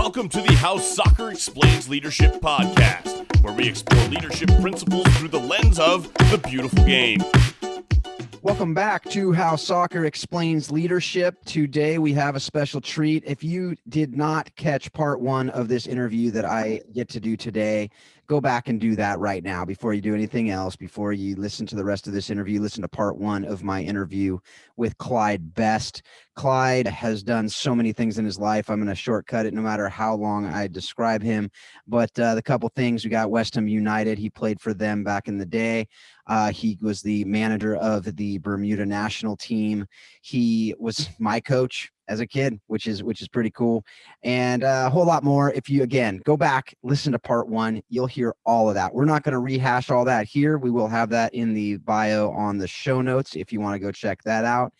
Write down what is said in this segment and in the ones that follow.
Welcome to the How Soccer Explains Leadership podcast, where we explore leadership principles through the lens of the beautiful game. Welcome back to How Soccer Explains Leadership. Today we have a special treat. If you did not catch part one of this interview that I get to do today, go back and do that right now before you do anything else. Before you listen to the rest of this interview, listen to part one of my interview with Clyde Best. Clyde has done so many things in his life. I'm going to shortcut it no matter how long I describe him. But the couple things, we got West Ham United. He played for them back in the day. He was the manager of the Bermuda National Team. He was my coach as a kid, which is pretty cool, and a whole lot more. If you, again, go back, listen to part one, you'll hear all of that. We're not going to rehash all that here. We will have that in the bio on the show notes if you want to go check that out.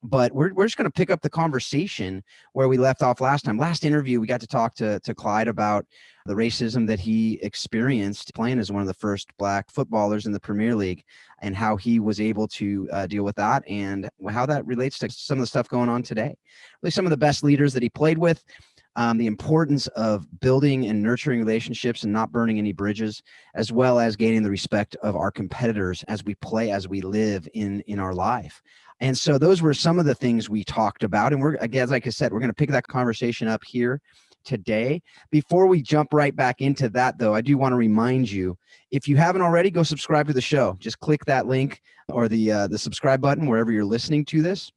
But we're just going to pick up the conversation where we left off last time. Last interview, we got to talk to Clyde about the racism that he experienced playing as one of the first Black footballers in the Premier League, and how he was able to deal with that, and how that relates to some of the stuff going on today. Really, some of the best leaders that he played with, the importance of building and nurturing relationships and not burning any bridges, as well as gaining the respect of our competitors as we play, as we live in our life. And so those were some of the things we talked about. And we're, again, like I said, we're going to pick that conversation up here today. Before we jump right back into that, though, I do want to remind you, if you haven't already, go subscribe to the show. Just click that link or the subscribe button wherever you're listening to this.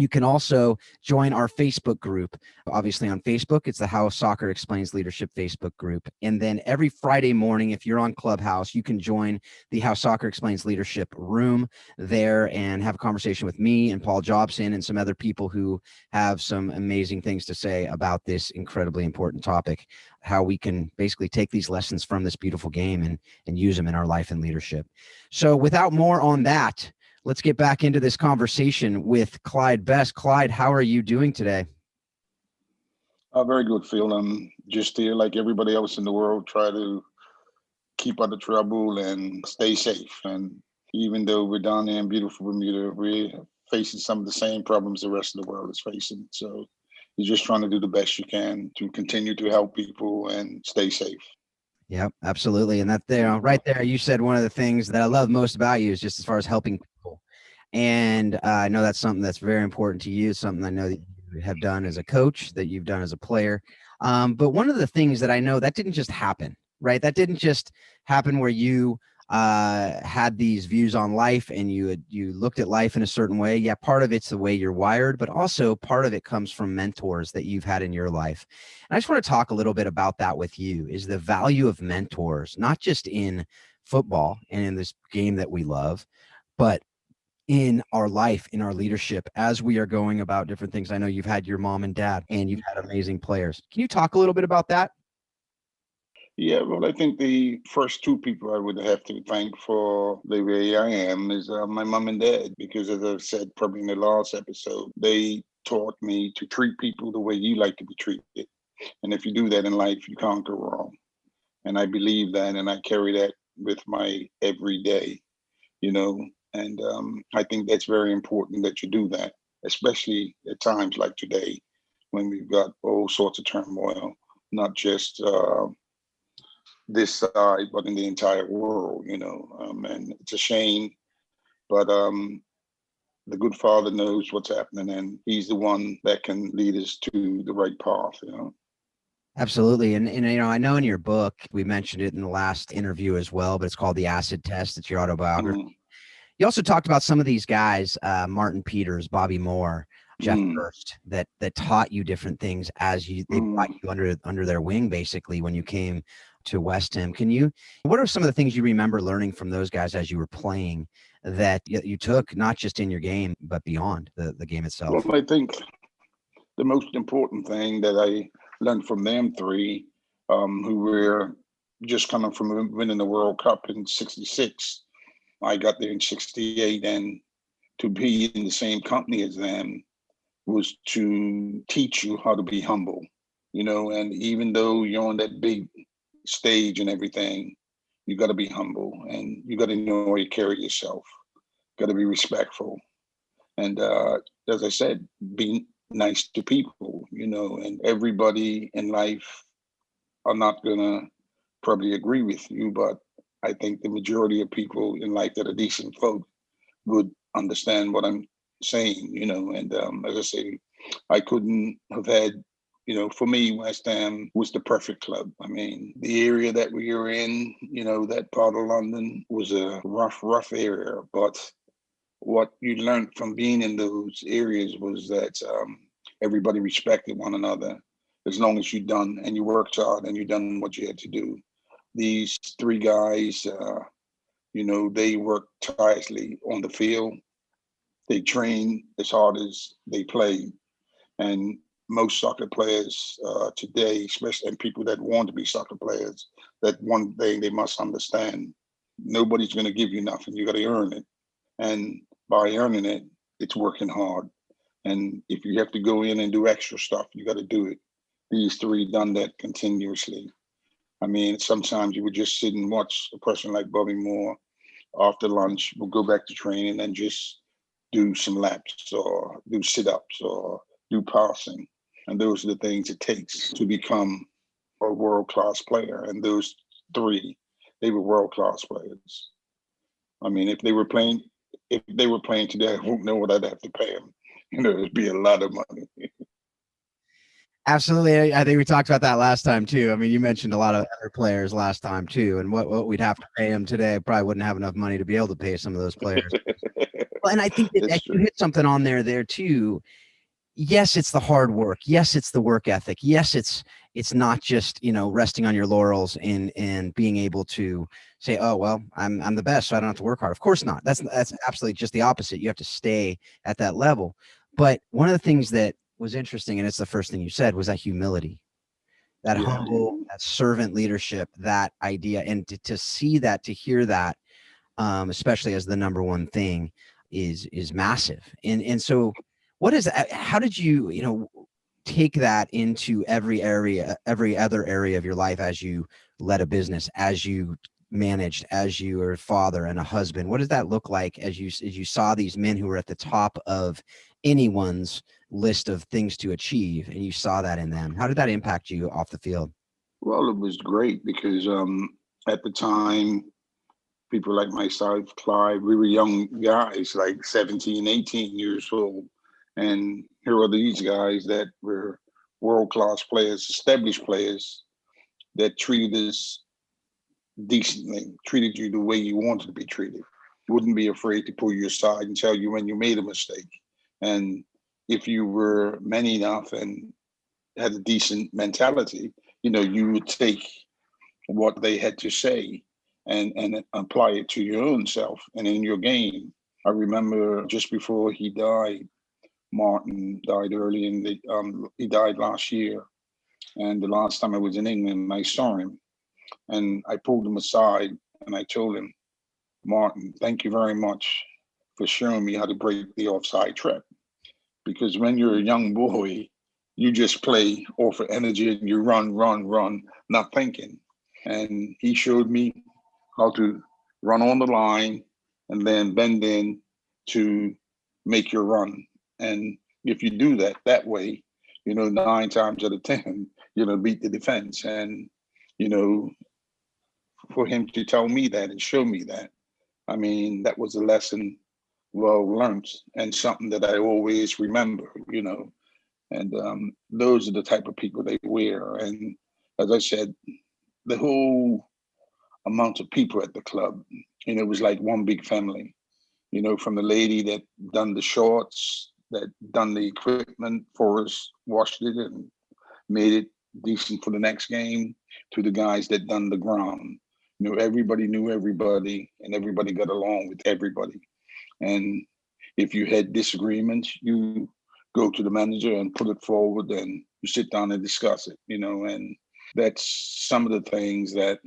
You can also join our Facebook group. Obviously on Facebook, it's the How Soccer Explains Leadership Facebook group. And then every Friday morning, if you're on Clubhouse, you can join the How Soccer Explains Leadership room there and have a conversation with me and Paul Jobson and some other people who have some amazing things to say about this incredibly important topic, how we can basically take these lessons from this beautiful game and use them in our life and leadership. So without more on that, let's get back into this conversation with Clyde Best. Clyde, how are you doing today? Very good, Phil. I'm just here like everybody else in the world, try to keep out of trouble and stay safe. And even though we're down there in beautiful Bermuda, we're facing some of the same problems the rest of the world is facing. So you're just trying to do the best you can to continue to help people and stay safe. Yep, absolutely. And that there, right there, you said one of the things that I love most about you is just as far as helping people. And I know that's something that's very important to you, something I know that you have done as a coach, that you've done as a player. But one of the things that I know that didn't just happen, right? That didn't just happen where you had these views on life and you looked at life in a certain way. Yeah, part of it's the way you're wired, but also part of it comes from mentors that you've had in your life. And I just want to talk a little bit about that with you, is the value of mentors, not just in football and in this game that we love, but in our life, in our leadership, as we are going about different things. I know you've had your mom and dad and you've had amazing players. Can you talk a little bit about that? Yeah, well, I think the first two people I would have to thank for the way I am is my mom and dad, because as I've said probably in the last episode, they taught me to treat people the way you like to be treated. And if you do that in life, you can't go wrong. And I believe that, and I carry that with my everyday, and I think that's very important that you do that, especially at times like today when we've got all sorts of turmoil, not just this side, but in the entire world, and it's a shame, but the good Father knows what's happening, and he's the one that can lead us to the right path, Absolutely. And I know in your book, we mentioned it in the last interview as well, but it's called The Acid Test. It's your autobiography. Mm-hmm. You also talked about some of these guys, Martin Peters, Bobby Moore, Jeff Hurst, that taught you different things as they brought you under their wing, basically, when you came to West Ham. What are some of the things you remember learning from those guys as you were playing that you took not just in your game, but beyond the game itself? Well, I think the most important thing that I learned from them three, who were just coming from winning the World Cup in '66, I got there in '68, and to be in the same company as them was to teach you how to be humble, and even though you're on that big stage and everything, you got to be humble, and you got to know how you carry yourself, got to be respectful. And as I said, be nice to people, and everybody in life are not gonna probably agree with you, but I think the majority of people in life that are decent folk would understand what I'm saying, and as I say, I couldn't have had, for me, West Ham was the perfect club. I mean, the area that we were in, that part of London was a rough area, but what you learned from being in those areas was that everybody respected one another as long as you worked hard and you done what you had to do. These three guys, they worked tirelessly on the field. They trained as hard as they played. And most soccer players today, especially and people that want to be soccer players, that one thing they must understand: nobody's going to give you nothing. You got to earn it, and by earning it, it's working hard. And if you have to go in and do extra stuff, you got to do it. These three done that continuously. I mean, sometimes you would just sit and watch a person like Bobby Moore after lunch. We'll go back to training and just do some laps or do sit-ups or do passing. And those are the things it takes to become a world-class player. And those three, they were world-class players. I mean, if they were playing today, I won't know what I'd have to pay them. It'd be a lot of money. Absolutely. I think we talked about that last time too. I mean, you mentioned a lot of other players last time too, and what we'd have to pay them today. Probably wouldn't have enough money to be able to pay some of those players. Well, and I think that you hit something on there too. Yes, it's the hard work. Yes, it's the work ethic. Yes, it's not just, resting on your laurels and being able to say, oh, well, I'm the best, so I don't have to work hard. Of course not. That's absolutely just the opposite. You have to stay at that level. But one of the things that was interesting, and it's the first thing you said, was that humility, that humble, that servant leadership, that idea. And to see that, to hear that, especially as the number one thing, is massive. And so what is that? How did you, take that into every other area of your life as you led a business, as you managed, as you were a father and a husband? What does that look like as you saw these men who were at the top of anyone's list of things to achieve, and you saw that in them? How did that impact you off the field? Well, it was great because at the time, people like myself, Clyde, we were young guys, like 17, 18 years old. And here are these guys that were world-class players, established players that treated us decently, treated you the way you wanted to be treated. Wouldn't be afraid to pull you aside and tell you when you made a mistake. And if you were man enough and had a decent mentality, you would take what they had to say and apply it to your own self and in your game. I remember just before he died, Martin died early he died last year. And the last time I was in England, I saw him and I pulled him aside and I told him, Martin, thank you very much for showing me how to break the offside trap. Because when you're a young boy, you just play off of energy and you run, not thinking. And he showed me how to run on the line and then bend in to make your run. And if you do that way, 9 times out of 10, beat the defense. And, for him to tell me that and show me that, I mean, that was a lesson well learned and something that I always remember, And those are the type of people they were. And as I said, the whole amount of people at the club, it was like one big family, from the lady that done the shorts, that done the equipment for us, washed it and made it decent for the next game, to the guys that done the ground. Everybody knew everybody and everybody got along with everybody. And if you had disagreements, you go to the manager and put it forward and you sit down and discuss it, and that's some of the things that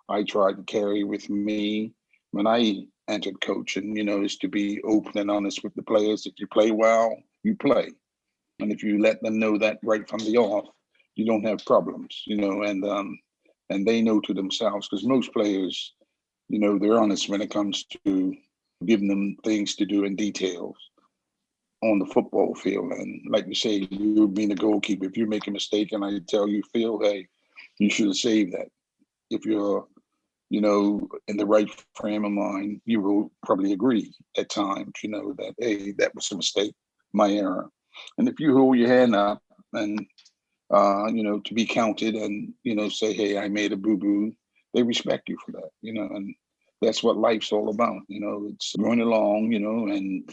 I tried to carry with me when I entered coaching, is to be open and honest with the players. If you play well, you play. And if you let them know that right from the off, you don't have problems, and they know to themselves, because most players, they're honest when it comes to giving them things to do in details. on the football field. And like you say, you being a goalkeeper, if you make a mistake and I tell you, Phil, hey, you should have saved that. If you're, in the right frame of mind, you will probably agree at times, that, hey, that was a mistake, my error. And if you hold your hand up and, to be counted and, say, hey, I made a boo-boo, they respect you for that, and that's what life's all about. It's going along, and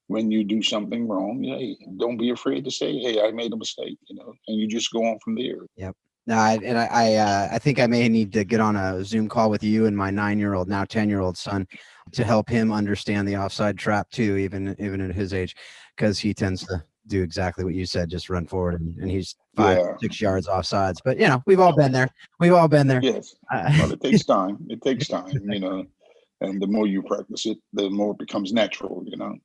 when you do something wrong, hey, don't be afraid to say, hey, I made a mistake, and you just go on from there. Yep. No, I think I may need to get on a Zoom call with you and my 9-year-old, now 10-year-old son, to help him understand the offside trap too, even at his age, because he tends to do exactly what you said, just run forward, and he's 5-6 yards offsides. But we've all been there. We've all been there. Yes. Well, it takes time. It takes time, and the more you practice it, the more it becomes natural, Right.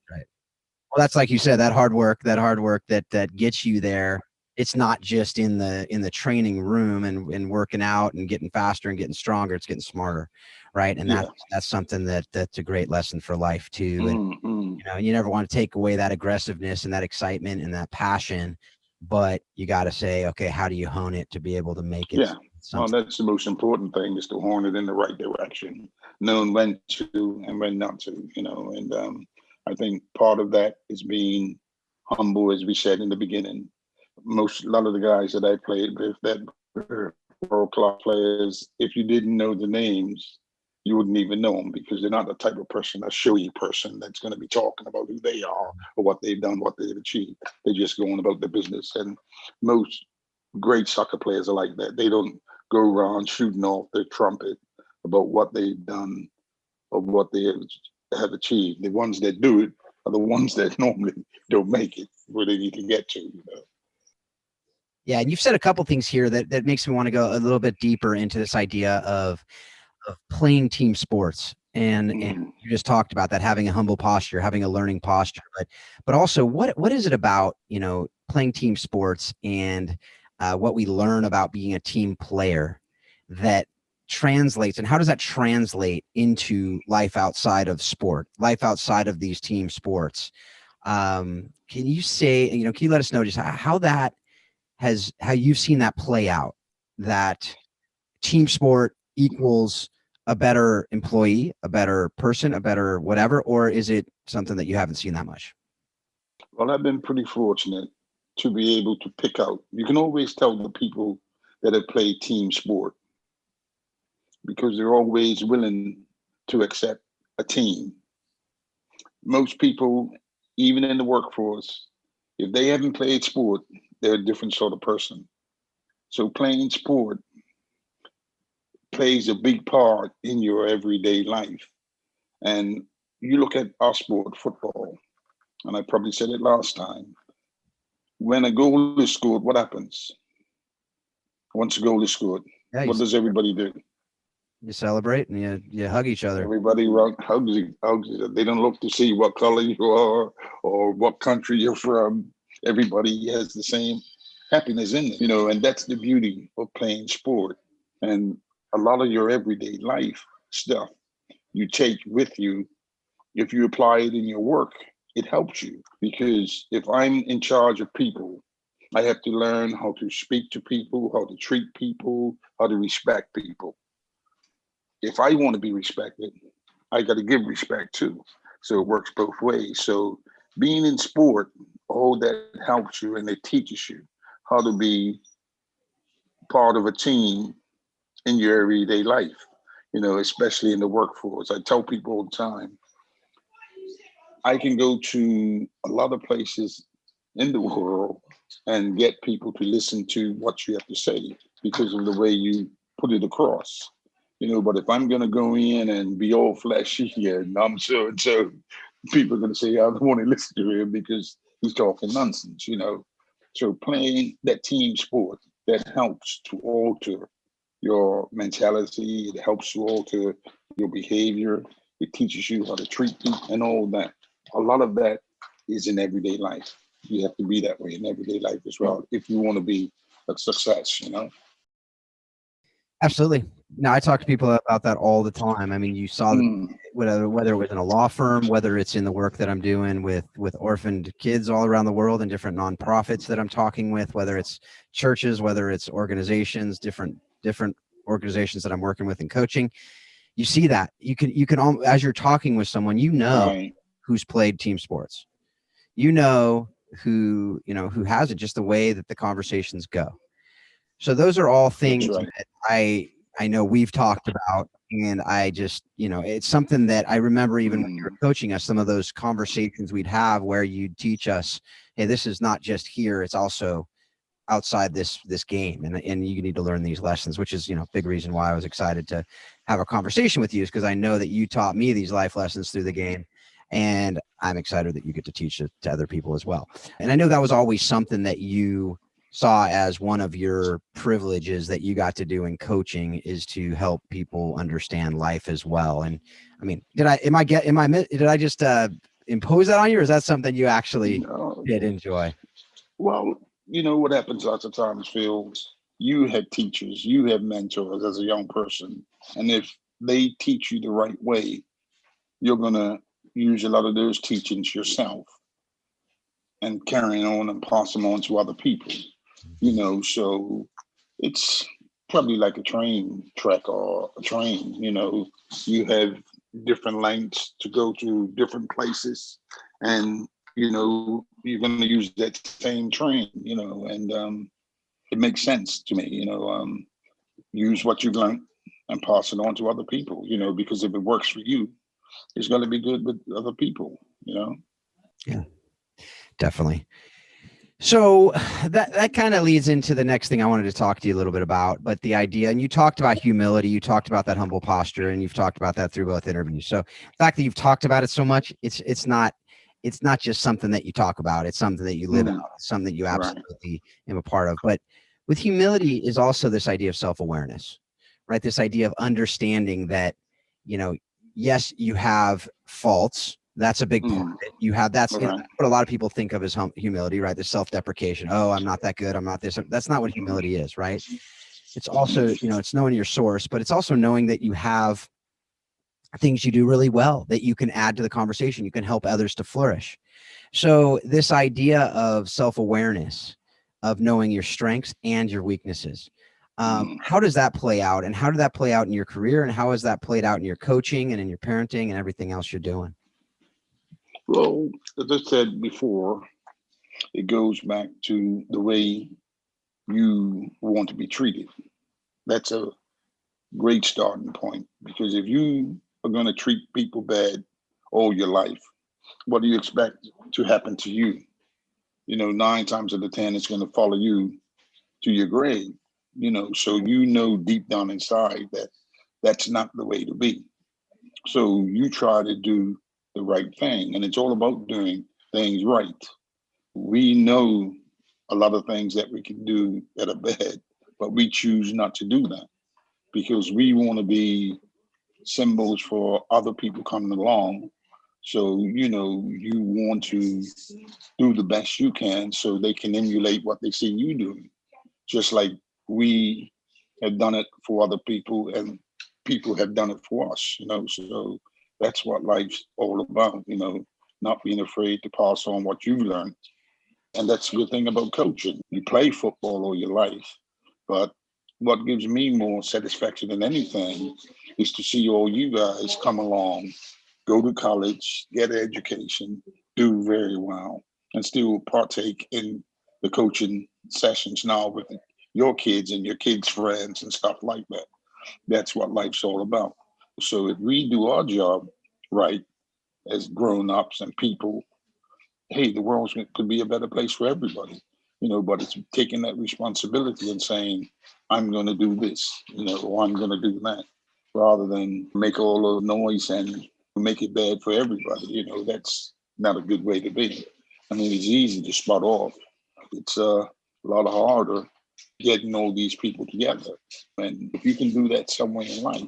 Well, that's like you said, that hard work that gets you there. It's not just in the training room and working out and getting faster and getting stronger. It's getting smarter, right? And that's something that's a great lesson for life too. And you never want to take away that aggressiveness and that excitement and that passion, but you got to say, okay, how do you hone it to be able to make it? Yeah. Well, that's the most important thing, is to hone it in the right direction, knowing when to and when not to, and I think part of that is being humble, as we said in the beginning. A lot of the guys that I played with that were world-class players, if you didn't know the names, you wouldn't even know them, because they're not the type of person, a showy person, that's going to be talking about who they are or what they've done, what they've achieved. They're just going about the business. And most great soccer players are like that. They don't go around shooting off their trumpet about what they've done or what they have achieved. The ones that do it are the ones that normally don't make it where they need to get to. Yeah, and you've said a couple things here that makes me want to go a little bit deeper into this idea of playing team sports. And you just talked about that, having a humble posture, having a learning posture, but also what is it about, playing team sports and what we learn about being a team player that translates, and how does that translate into life outside of sport, life outside of these team sports? Can you say, can you let us know just how you've seen that play out, that team sport equals a better employee, a better person, a better whatever, or is it something that you haven't seen that much? Well, I've been pretty fortunate to be able to pick out. You can always tell the people that have played team sport, because they're always willing to accept a team. Most people, even in the workforce, if they haven't played sport, they're a different sort of person. So playing sport plays a big part in your everyday life. And you look at our sport, football, and I probably said it last time. When a goal is scored, what happens? Once a goal is scored, what does everybody do? You celebrate and you hug each other. Everybody hugs each other. They don't look to see what color you are or what country you're from. Everybody has the same happiness in it, and that's the beauty of playing sport. And a lot of your everyday life stuff you take with you. If you apply it in your work, it helps you, because if I'm in charge of people, I have to learn how to speak to people, how to treat people, how to respect people. If I want to be respected, I got to give respect too. So it works both ways. So being in sport, all that helps you and it teaches you how to be part of a team in your everyday life, especially in the workforce. I tell people all the time, I can go to a lot of places in the world and get people to listen to what you have to say because of the way you put it across. But if I'm going to go in and be all flashy and I'm so and so, people are going to say, I don't want to listen to him because he's talking nonsense, So playing that team sport, that helps to alter your mentality. It helps you alter your behavior. It teaches you how to treat people and all that. A lot of that is in everyday life. You have to be that way in everyday life as well if you want to be a success, Absolutely. No, I talk to people about that all the time. I mean, you saw whether it was in a law firm, whether it's in the work that I'm doing with orphaned kids all around the world and different nonprofits that I'm talking with, whether it's churches, whether it's organizations, different organizations that I'm working with and coaching. You see that you can, as you're talking with someone, Right. who's played team sports, who has it, just the way that the conversations go. So those are all things That's right. that I know we've talked about, and I just, it's something that I remember even when you were coaching us, some of those conversations we'd have where you'd teach us, hey, this is not just here, it's also outside this game, and you need to learn these lessons, which is, big reason why I was excited to have a conversation with you, is because I know that you taught me these life lessons through the game, and I'm excited that you get to teach it to other people as well. And I know that was always something that you saw as one of your privileges that you got to do in coaching, is to help people understand life as well. And I mean, did I just impose that on you, or is that something you actually did enjoy? Well, what happens lots of times, Phil, you had teachers, you had mentors as a young person. And if they teach you the right way, you're going to use a lot of those teachings yourself and carrying on and pass them on to other people. So it's probably like a train track or a train. You have different lengths to go to different places, and you're going to use that same train, and it makes sense to me. Use what you've learned and pass it on to other people, because if it works for you, it's going to be good with other people. Yeah, definitely. So that kind of leads into the next thing I wanted to talk to you a little bit about, but the idea, and you talked about humility, you talked about that humble posture, and you've talked about that through both interviews. So the fact that you've talked about it so much, it's not just something that you talk about, it's something that you live out, it's something that you absolutely am a part of. But with humility is also this idea of self-awareness, right? This idea of understanding that, yes, you have faults. That's a big part of it. You have that's what a lot of people think of as humility, right? The self-deprecation. Oh, I'm not that good. I'm not this. That's not what humility is, right? It's also, it's knowing your source, but it's also knowing that you have things you do really well that you can add to the conversation. You can help others to flourish. So this idea of self-awareness, of knowing your strengths and your weaknesses, how does that play out? And how did that play out in your career? And how has that played out in your coaching and in your parenting and everything else you're doing? Well, as I said before, it goes back to the way you want to be treated. That's a great starting point, because if you are going to treat people bad all your life, what do you expect to happen to you? 9 times out of 10, it's going to follow you to your grave. So deep down inside that that's not the way to be. So you try to do the right thing, and it's all about doing things right. We know a lot of things that we can do that are bad, but we choose not to do that because we want to be symbols for other people coming along. So, you want to do the best you can so they can emulate what they see you doing, just like we have done it for other people and people have done it for us, So that's what life's all about, not being afraid to pass on what you've learned. And that's the good thing about coaching. You play football all your life, but what gives me more satisfaction than anything is to see all you guys come along, go to college, get an education, do very well, and still partake in the coaching sessions now with your kids and your kids' friends and stuff like that. That's what life's all about. So if we do our job right as grown-ups and people, hey, the world could be a better place for everybody, but it's taking that responsibility and saying, I'm going to do this, or I'm going to do that, rather than make all the noise and make it bad for everybody. That's not a good way to be. I mean, it's easy to spot off. It's a lot harder getting all these people together. And if you can do that somewhere in life,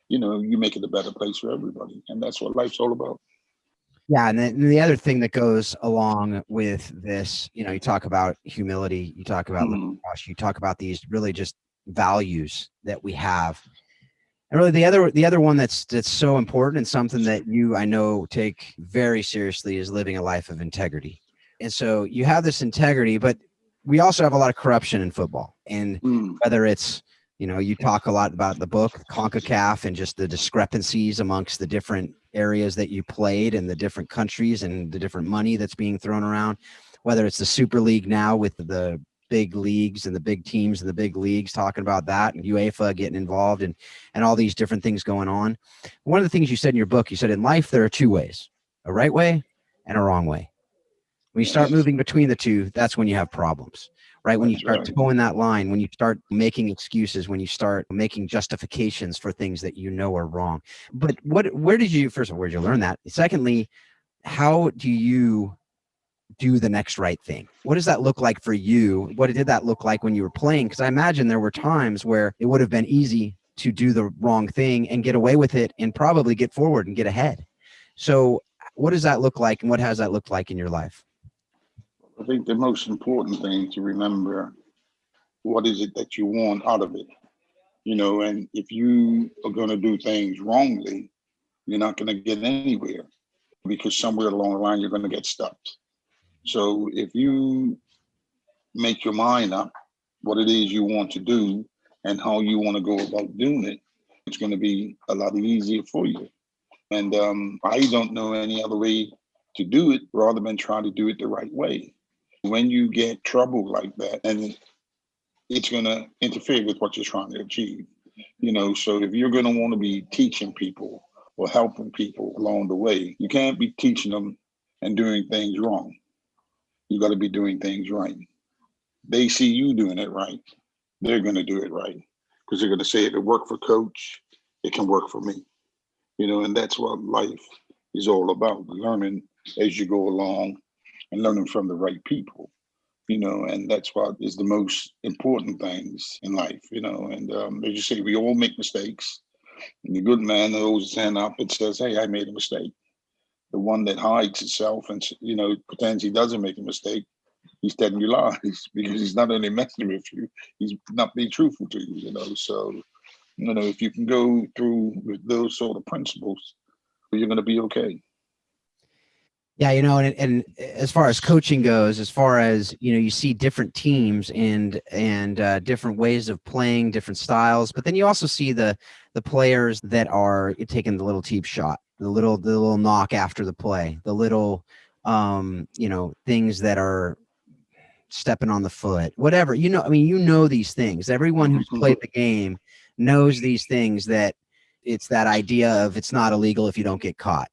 you make it a better place for everybody. And that's what life's all about. Yeah. And then the other thing that goes along with this, you talk about humility, you talk about you talk about these really just values that we have. And really the other one that's so important and something that you, I know, take very seriously is living a life of integrity. And so you have this integrity, but we also have a lot of corruption in football. And Mm. whether it's, you talk a lot about the book CONCACAF and just the discrepancies amongst the different areas that you played and the different countries and the different money that's being thrown around, whether it's the Super League now with the big leagues and the big teams and the big leagues talking about that, and UEFA getting involved and all these different things going on. One of the things you said in your book, you said in life, there are two ways, a right way and a wrong way. When you start Yes, moving between the two, that's when you have problems, right? When you that's start right. towing that line, when you start making excuses, when you start making justifications for things that you know are wrong. But where did you, first of all, where did you learn that? Secondly, how do you do the next right thing? What does that look like for you? What did that look like when you were playing? Because I imagine there were times where it would have been easy to do the wrong thing and get away with it and probably get forward and get ahead. So what does that look like, and what has that looked like in your life? I think the most important thing to remember, what is it that you want out of it? And if you are going to do things wrongly, you're not going to get anywhere, because somewhere along the line, you're going to get stuck. So if you make your mind up what it is you want to do and how you want to go about doing it, it's going to be a lot easier for you. And I don't know any other way to do it rather than try to do it the right way. When you get trouble like that, and it's going to interfere with what you're trying to achieve. So if you're going to want to be teaching people or helping people along the way, you can't be teaching them and doing things wrong. You got to be doing things right. They see you doing it right, they're going to do it right, because they're going to say, if it worked for coach, it can work for me. And that's what life is all about, learning as you go along and learning from the right people. And that's what is the most important things in life. And as you say, we all make mistakes. And the good man holds his hand up and says, hey, I made a mistake. The one that hides itself and pretends he doesn't make a mistake, he's telling you lies, because he's not only messing with you, he's not being truthful to you. So if you can go through with those sort of principles, you're going to be okay. Yeah, and as far as coaching goes, as far as you see different teams and different ways of playing, different styles, but then you also see the players that are taking the little teep shot, the little knock after the play, the little things that are stepping on the foot, whatever. I mean, these things. Everyone who's played the game knows these things, that it's that idea of it's not illegal if you don't get caught.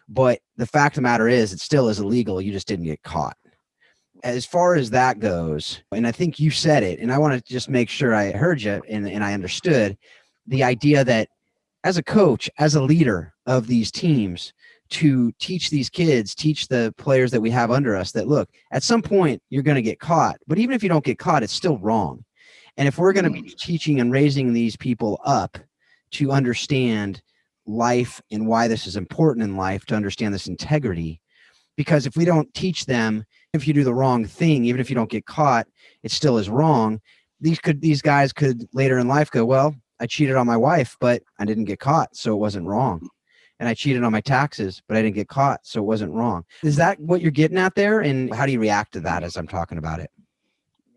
But the fact of the matter is, it still is illegal. You just didn't get caught. As far as that goes, and I think you said it, and I want to just make sure I heard you and I understood the idea that as a coach, as a leader of these teams, to teach these kids, teach the players that we have under us that, look, at some point you're going to get caught, but even if you don't get caught, it's still wrong. And if we're going to be teaching and raising these people up to understand life and why this is important in life, to understand this integrity, because if we don't teach them, if you do the wrong thing, even if you don't get caught, it still is wrong. These guys could later in life go, well, I cheated on my wife, but I didn't get caught, so it wasn't wrong. And I cheated on my taxes, but I didn't get caught, so it wasn't wrong. Is that what you're getting at there? And how do you react to that as I'm talking about it?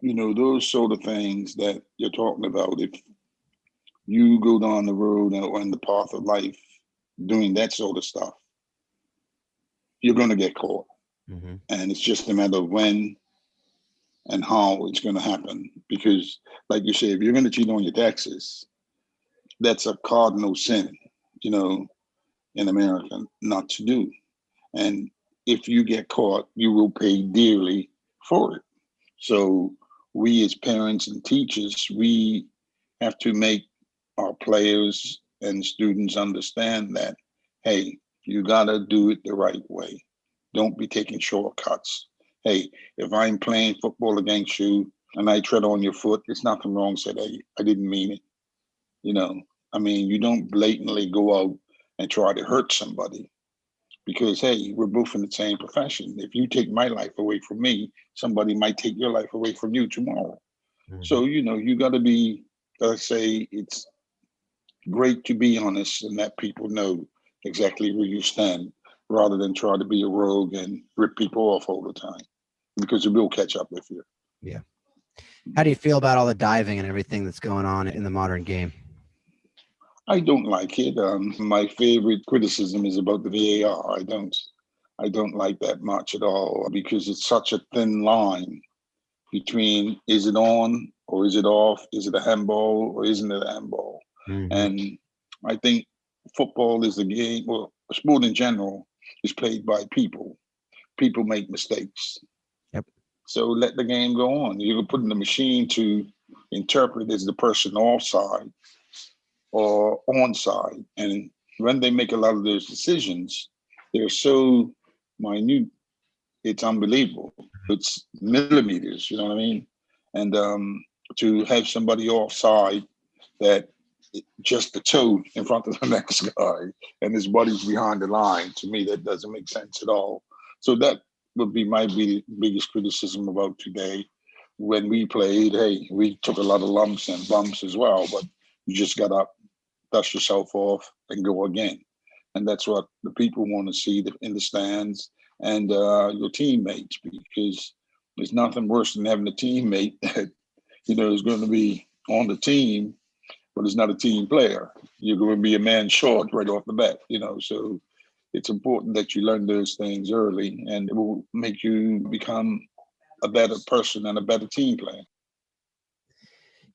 Those sort of things that you're talking about, if you go down the road or in the path of life doing that sort of stuff, you're going to get caught. Mm-hmm. And it's just a matter of when and how it's going to happen. Because, like you say, if you're going to cheat on your taxes, that's a cardinal sin, in America not to do. And if you get caught, you will pay dearly for it. So we as parents and teachers, we have to make our players and students understand that, hey, you got to do it the right way. Don't be taking shortcuts. Hey, if I'm playing football against you and I tread on your foot, it's nothing wrong. Said, hey, I didn't mean it. You don't blatantly go out and try to hurt somebody, because, hey, we're both in the same profession. If you take my life away from me, somebody might take your life away from you tomorrow. Mm-hmm. So, you got to be, let's say, it's great to be honest and let people know exactly where you stand rather than try to be a rogue and rip people off all the time, because it will catch up with you. Yeah. How do you feel about all the diving and everything that's going on in the modern game? I don't like it. My favorite criticism is about the VAR. I don't like that much at all, because it's such a thin line between is it on or is it off? Is it a handball or isn't it a handball? Mm-hmm. And I think football is a game, well, sport in general is played by people. People make mistakes. Yep. So let the game go on. You can put in the machine to interpret, is the person offside or onside. And when they make a lot of those decisions, they're so minute, it's unbelievable. It's millimeters, you know what I mean? And to have somebody offside that just the toe in front of the next guy and his body's behind the line, to me, that doesn't make sense at all. So that would be my biggest criticism about today. When we played, hey, we took a lot of lumps and bumps as well, but you just got up, dust yourself off, and go again. And that's what the people want to see in the stands and your teammates, because there's nothing worse than having a teammate that, is going to be on the team, but is not a team player. You're going to be a man short right off the bat, so it's important that you learn those things early, and it will make you become a better person and a better team player.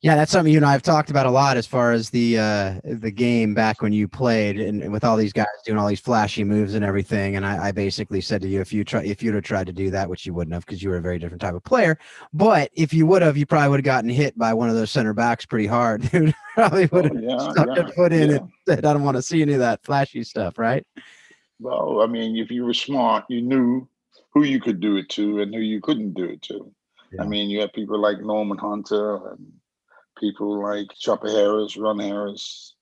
Yeah, that's something you and I have talked about a lot as far as the game back when you played, and with all these guys doing all these flashy moves and everything. And I basically said to you, if you'd have tried to do that, which you wouldn't have because you were a very different type of player, but if you would have, you probably would have gotten hit by one of those center backs pretty hard. Dude, probably would have stuck their foot in and said, "I don't want to see any of that flashy stuff," right? Well, I mean, if you were smart, you knew who you could do it to and who you couldn't do it to. Yeah. I mean, you have people like Norman Hunter and people like Chopper Harris, Ron Harris,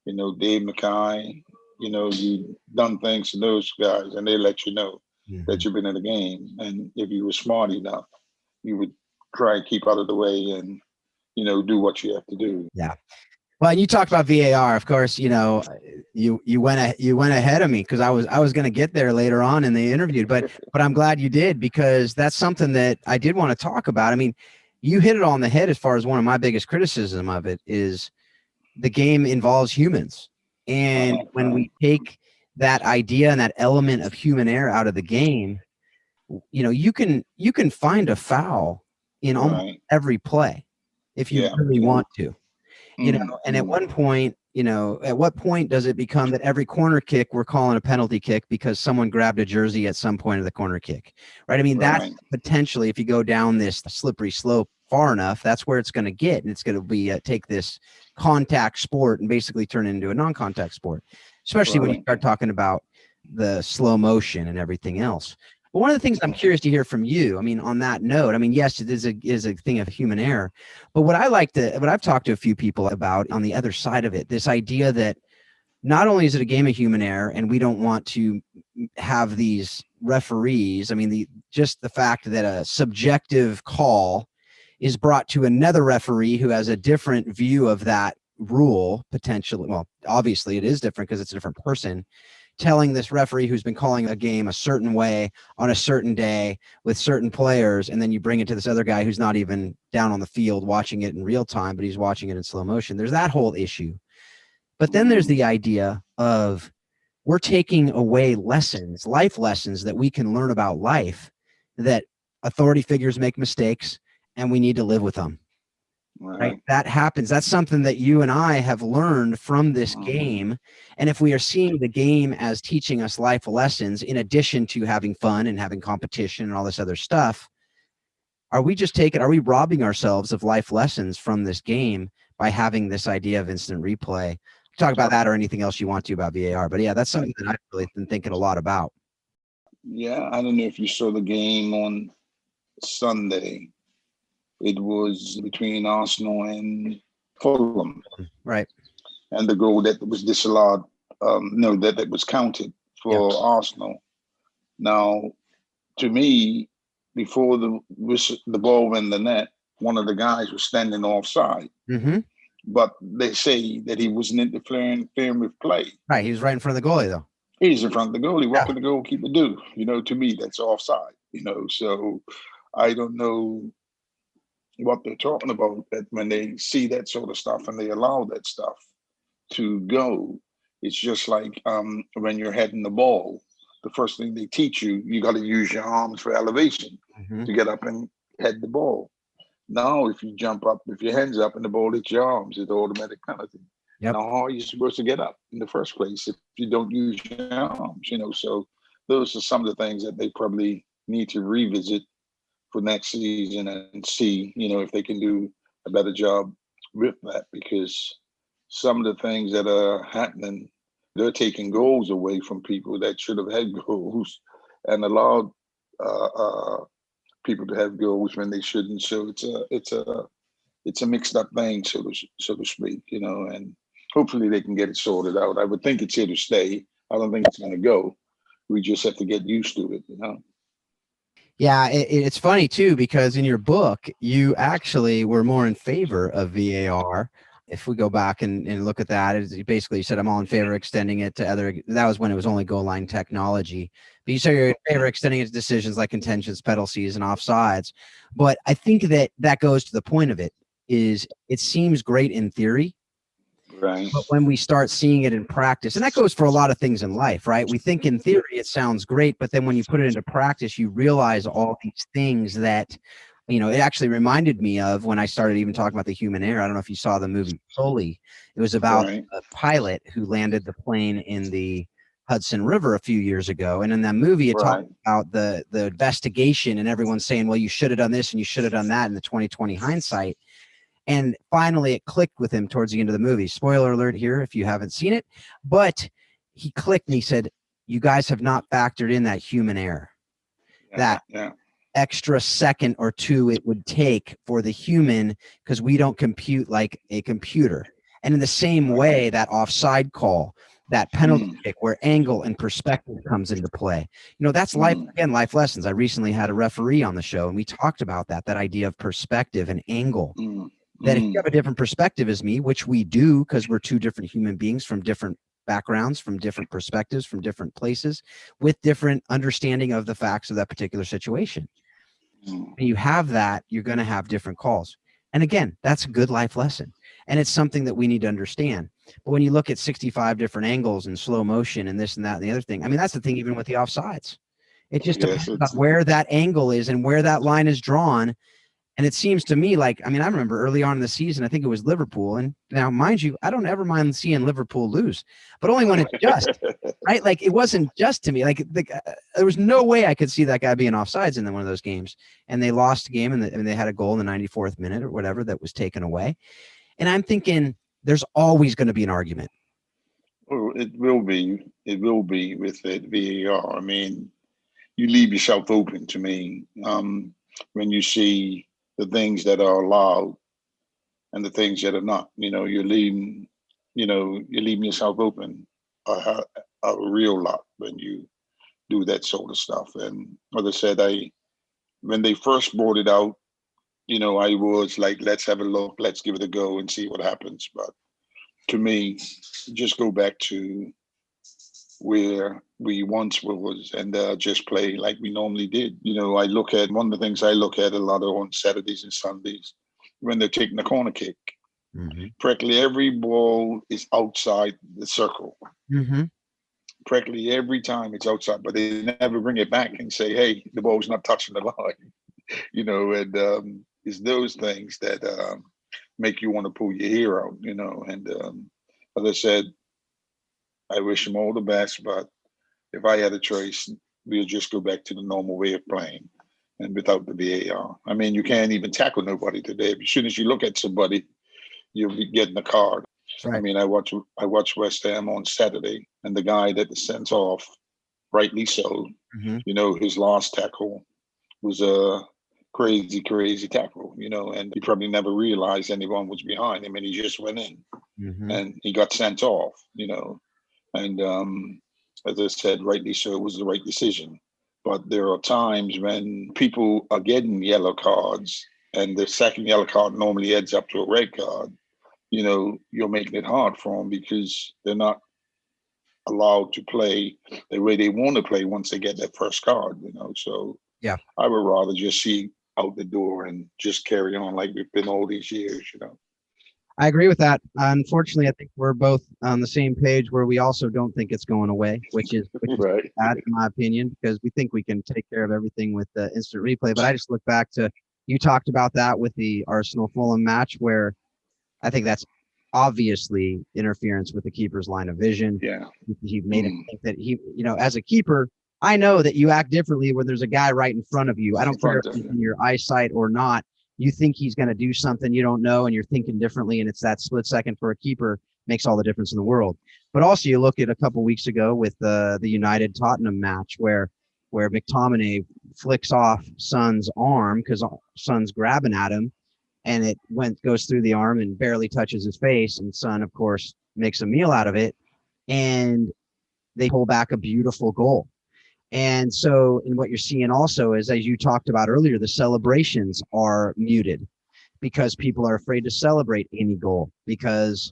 Dave Mackay. You've done things to those guys and they let you know that you've been in the game. And if you were smart enough, you would try and keep out of the way and, do what you have to do. Yeah. Well, and you talked about VAR, of course. You went ahead of me because I was going to get there later on in the interview, but I'm glad you did, because that's something that I did want to talk about. I mean, you hit it on the head as far as one of my biggest criticism of it is the game involves humans, and when we take that idea and that element of human error out of the game, you can find a foul in almost every play if you really want to. And at one point, at what point does it become that every corner kick we're calling a penalty kick because someone grabbed a jersey at some point of the corner kick, right? I mean, that's potentially, if you go down this slippery slope far enough, that's where it's going to get. And it's going to be take this contact sport and basically turn it into a non-contact sport, especially when you start talking about the slow motion and everything else. But one of the things I'm curious to hear from you, I mean, on that note, I mean, yes, it is a thing of human error, but what I've talked to a few people about on the other side of it, this idea that not only is it a game of human error and we don't want to have these referees, I mean, just the fact that a subjective call is brought to another referee who has a different view of that rule, potentially, well, obviously it is different because it's a different person, telling this referee who's been calling a game a certain way on a certain day with certain players, and then you bring it to this other guy who's not even down on the field watching it in real time, but he's watching it in slow motion. There's that whole issue. But then there's the idea of we're taking away lessons, life lessons that we can learn about life, that authority figures make mistakes and we need to live with them. Right. That happens. That's something that you and I have learned from this game. And if we are seeing the game as teaching us life lessons, in addition to having fun and having competition and all this other stuff, are we robbing ourselves of life lessons from this game by having this idea of instant replay? Talk about that or anything else you want to about VAR. But yeah, that's something that I've really been thinking a lot about. Yeah. I don't know if you saw the game on Sunday. It was between Arsenal and Fulham. Right. And the goal that was disallowed, that was counted for Arsenal. Now, to me, before the ball went in the net, one of the guys was standing offside. but they say that he wasn't interfering with play. Right. He was right in front of the goalie, though. He's in front of the goalie. What Yeah. can the goalkeeper do? To me, that's offside. So I don't know what they're talking about, that when they see that sort of stuff and they allow that stuff to go. It's just like when you're heading the ball, the first thing they teach you, you got to use your arms for elevation to get up and head the ball. Now, if you jump up, if your hands up and the ball hits your arms, it's automatic penalty. Yep. Now, how are you supposed to get up in the first place if you don't use your arms? So those are some of the things that they probably need to revisit for next season and see, if they can do a better job with that, because some of the things that are happening, they're taking goals away from people that should have had goals and allowed people to have goals when they shouldn't. So it's a mixed up thing, so to speak, and hopefully they can get it sorted out. I would think it's here to stay. I don't think it's going to go. We just have to get used to it, Yeah, it's funny too, because in your book, you actually were more in favor of VAR. If we go back and look at that, you basically said, I'm all in favor of extending it to other, that was when it was only goal line technology. But you say you're in favor of extending it to decisions like contentions, penalties, and offsides. But I think that goes to the point of it, is it seems great in theory. Right. But when we start seeing it in practice, and that goes for a lot of things in life, right? We think in theory it sounds great, but then when you put it into practice, you realize all these things that, it actually reminded me of when I started even talking about the human error. I don't know if you saw the movie Sully. It was about a pilot who landed the plane in the Hudson River a few years ago. And in that movie, it talked about the investigation and everyone saying, well, you should have done this and you should have done that in the 2020 hindsight. And finally, it clicked with him towards the end of the movie. Spoiler alert here if you haven't seen it. But he clicked and he said, you guys have not factored in that human error. That extra second or two it would take for the human, because we don't compute like a computer. And in the same way, that offside call, that penalty kick where angle and perspective comes into play. That's life, again, life lessons. I recently had a referee on the show and we talked about that idea of perspective and angle. That if you have a different perspective as me, which we do, because we're two different human beings from different backgrounds, from different perspectives, from different places, with different understanding of the facts of that particular situation. When you have that, you're going to have different calls. And again, that's a good life lesson. And it's something that we need to understand. But when you look at 65 different angles and slow motion and this and that and the other thing, I mean, that's the thing, even with the offsides. It just depends on where that angle is and where that line is drawn. And it seems to me like, I remember early on in the season, I think it was Liverpool. And now, mind you, I don't ever mind seeing Liverpool lose, but only when it's just, right? Like, it wasn't just to me. Like, there was no way I could see that guy being offsides in one of those games. And they lost the game, and they had a goal in the 94th minute or whatever that was taken away. And I'm thinking there's always going to be an argument. Well, it will be. It will be with the VAR. You leave yourself open to me when you see the things that are allowed and the things that are not. You're leaving yourself open a real lot when you do that sort of stuff. And as I said, when they first brought it out, I was like, let's have a look, let's give it a go and see what happens. But to me, just go back to where we once was and just play like we normally did. I look at, one of the things I look at a lot on Saturdays and Sundays, when they're taking the corner kick, practically every ball is outside the circle. Practically every time it's outside, but they never bring it back and say, hey, the ball's not touching the line. And it's those things that make you want to pull your hair out, and as I said, I wish them all the best, but if I had a choice, we'll just go back to the normal way of playing and without the VAR. You can't even tackle nobody today. As soon as you look at somebody, you'll be getting a card. Right. I watched West Ham on Saturday, and the guy that sent off, rightly so, his last tackle was a crazy tackle, and he probably never realized anyone was behind him, and he just went in and he got sent off, and as I said, rightly so, it was the right decision. But there are times when people are getting yellow cards and the second yellow card normally adds up to a red card. you're making it hard for them because they're not allowed to play the way they want to play once they get that first card. So Yeah. I would rather just see out the door and just carry on like we've been all these years. I agree with that. Unfortunately, I think we're both on the same page where we also don't think it's going away, which is Right. bad in my opinion, because we think we can take care of everything with the instant replay. But I just look back to, you talked about that with the Arsenal Fulham match, where I think that's obviously interference with the keeper's line of vision. Yeah. He made him think that as a keeper, I know that you act differently when there's a guy right in front of you. I don't care if it's in your eyesight or not. You think he's going to do something you don't know, and you're thinking differently, and it's that split second for a keeper makes all the difference in the world. But also, you look at a couple weeks ago with the United Tottenham match where McTominay flicks off Son's arm because Son's grabbing at him, and it goes through the arm and barely touches his face, and Son, of course, makes a meal out of it, and they pull back a beautiful goal. And so, and what you're seeing also is, as you talked about earlier, the celebrations are muted because people are afraid to celebrate any goal because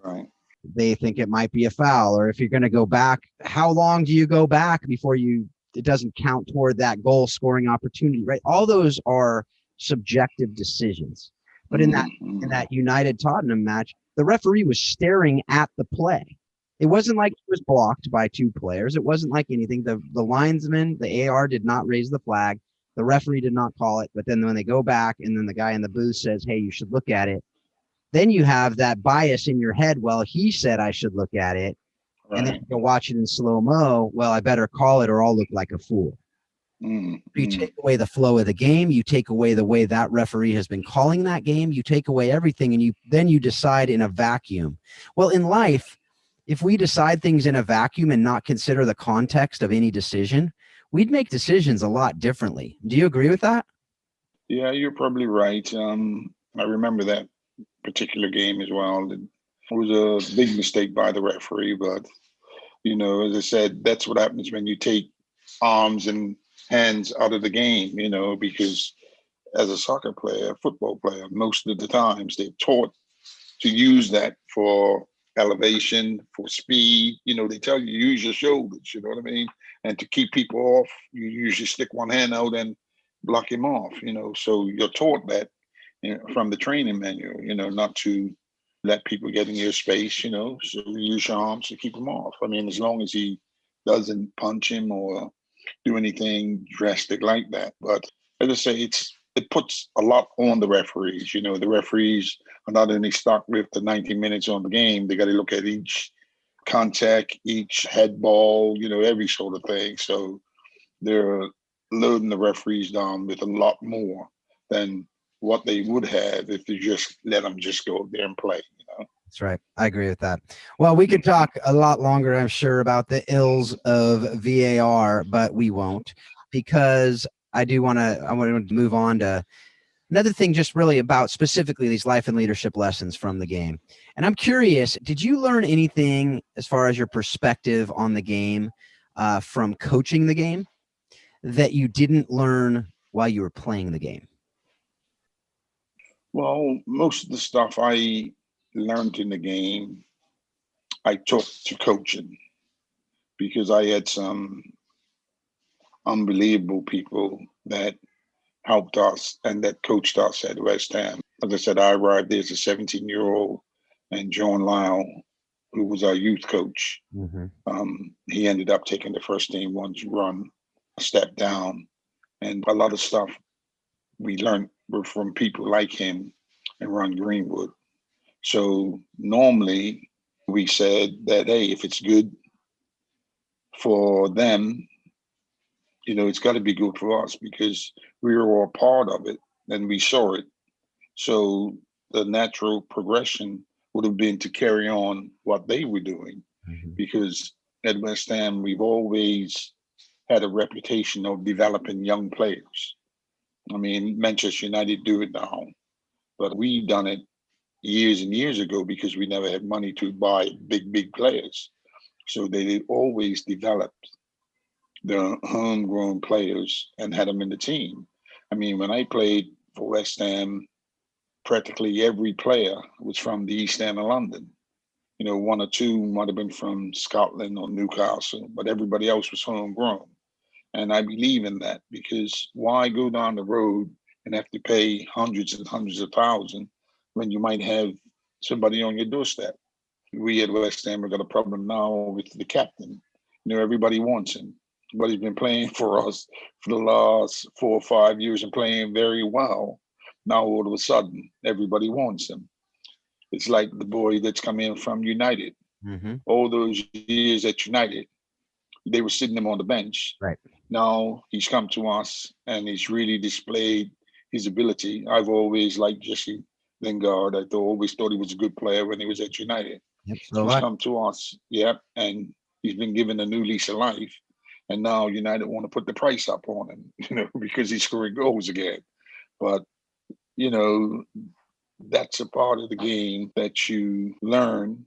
they think it might be a foul. Or if you're going to go back, how long do you go back before it doesn't count toward that goal scoring opportunity, right? All those are subjective decisions. But in that United Tottenham match, the referee was staring at the play. It wasn't like it was blocked by two players. It wasn't like anything. The linesman, the AR did not raise the flag. The referee did not call it. But then when they go back and then the guy in the booth says, hey, you should look at it. Then you have that bias in your head. Well, he said I should look at it. Right. And then you go watch it in slow-mo. Well, I better call it or I'll look like a fool. You take away the flow of the game. You take away the way that referee has been calling that game. You take away everything. And then you decide in a vacuum. Well, in life, if we decide things in a vacuum and not consider the context of any decision, we'd make decisions a lot differently. Do you agree with that? Yeah, you're probably right. I remember that particular game as well. It was a big mistake by the referee, but, as I said, that's what happens when you take arms and hands out of the game, because as a soccer player, football player, most of the times they're taught to use that for elevation, for speed. They tell you use your shoulders, you know what I mean? And to keep people off, you usually stick one hand out and block him off, so you're taught that from the training manual, not to let people get in your space, so you use your arms to keep him off. I mean, as long as he doesn't punch him or do anything drastic like that. But as I say, it puts a lot on the referees. The referees are not only stuck with the 90 minutes on the game. They got to look at each contact, each head ball, every sort of thing. So they're loading the referees down with a lot more than what they would have if you just let them just go there and play. That's right. I agree with that. Well, we could talk a lot longer, I'm sure, about the ills of VAR, but we won't, because I want to move on to another thing, just really about specifically these life and leadership lessons from the game. And I'm curious, did you learn anything as far as your perspective on the game from coaching the game that you didn't learn while you were playing the game? Well, most of the stuff I learned in the game, I took to coaching, because I had some unbelievable people that helped us and that coached us at West Ham. As I said, I arrived there as a 17-year-old, and John Lyle, who was our youth coach, he ended up taking the first team once run, a step down. And a lot of stuff we learned were from people like him and Ron Greenwood. So normally we said that, hey, if it's good for them, it's got to be good for us, because we were all part of it and we saw it. So the natural progression would have been to carry on what they were doing, because at West Ham, we've always had a reputation of developing young players. I mean, Manchester United do it now, but we done it years and years ago because we never had money to buy big players. So they always developed the homegrown players and had them in the team. I mean, when I played for West Ham, practically every player was from the East End of London. One or two might have been from Scotland or Newcastle, but everybody else was homegrown. And I believe in that, because why go down the road and have to pay hundreds and hundreds of thousands when you might have somebody on your doorstep? We at West Ham have got a problem now with the captain. Everybody wants him, but he's been playing for us for the last 4 or 5 years and playing very well. Now all of a sudden, everybody wants him. It's like the boy that's come in from United. Mm-hmm. All those years at United, they were sitting him on the bench. Right. Now he's come to us and he's really displayed his ability. I've always liked Jesse Lingard. I always thought he was a good player when he was at United. Yep, He's come to us, and he's been given a new lease of life. And now United want to put the price up on him, because he's scoring goals again. But, that's a part of the game that you learn,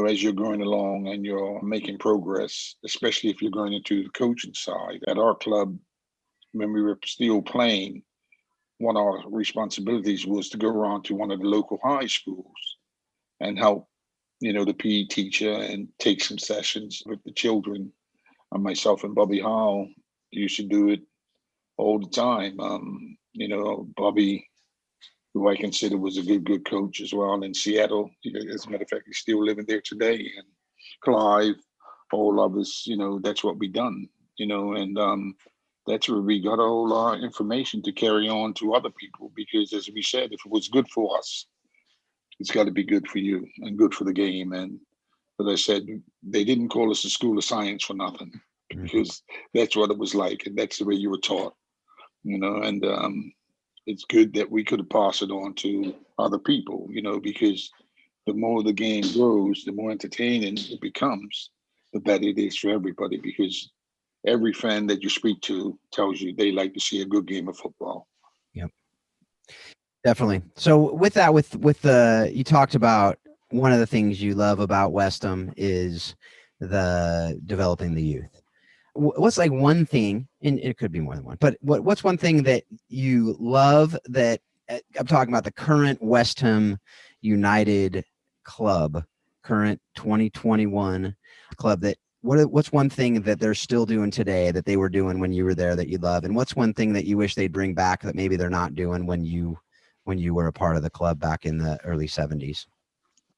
as you're going along and you're making progress, especially if you're going into the coaching side. At our club, when we were still playing, one of our responsibilities was to go around to one of the local high schools and help, the PE teacher and take some sessions with the children. And myself and Bobby Howell used to do it all the time. Bobby, who I consider was a good coach as well in Seattle. As a matter of fact, he's still living there today. And Clyde, all of us, that's what we done, and that's where we got all our information to carry on to other people. Because as we said, if it was good for us, it's got to be good for you and good for the game. And as I said, they didn't call us the School of Science for nothing, because that's what it was like. And that's the way you were taught, and it's good that we could have passed it on to other people, because the more the game grows, the more entertaining it becomes, the better it is for everybody, because every fan that you speak to tells you they like to see a good game of football. Yep. Definitely. So with that, with the, you talked about one of the things you love about West Ham is the developing the youth. What's like one thing, and it could be more than one, but what's one thing that you love that I'm talking about the current West Ham United club, current 2021 club, that what's one thing that they're still doing today that they were doing when you were there that you love? And what's one thing that you wish they'd bring back that maybe they're not doing when you were a part of the club back in the early 70s?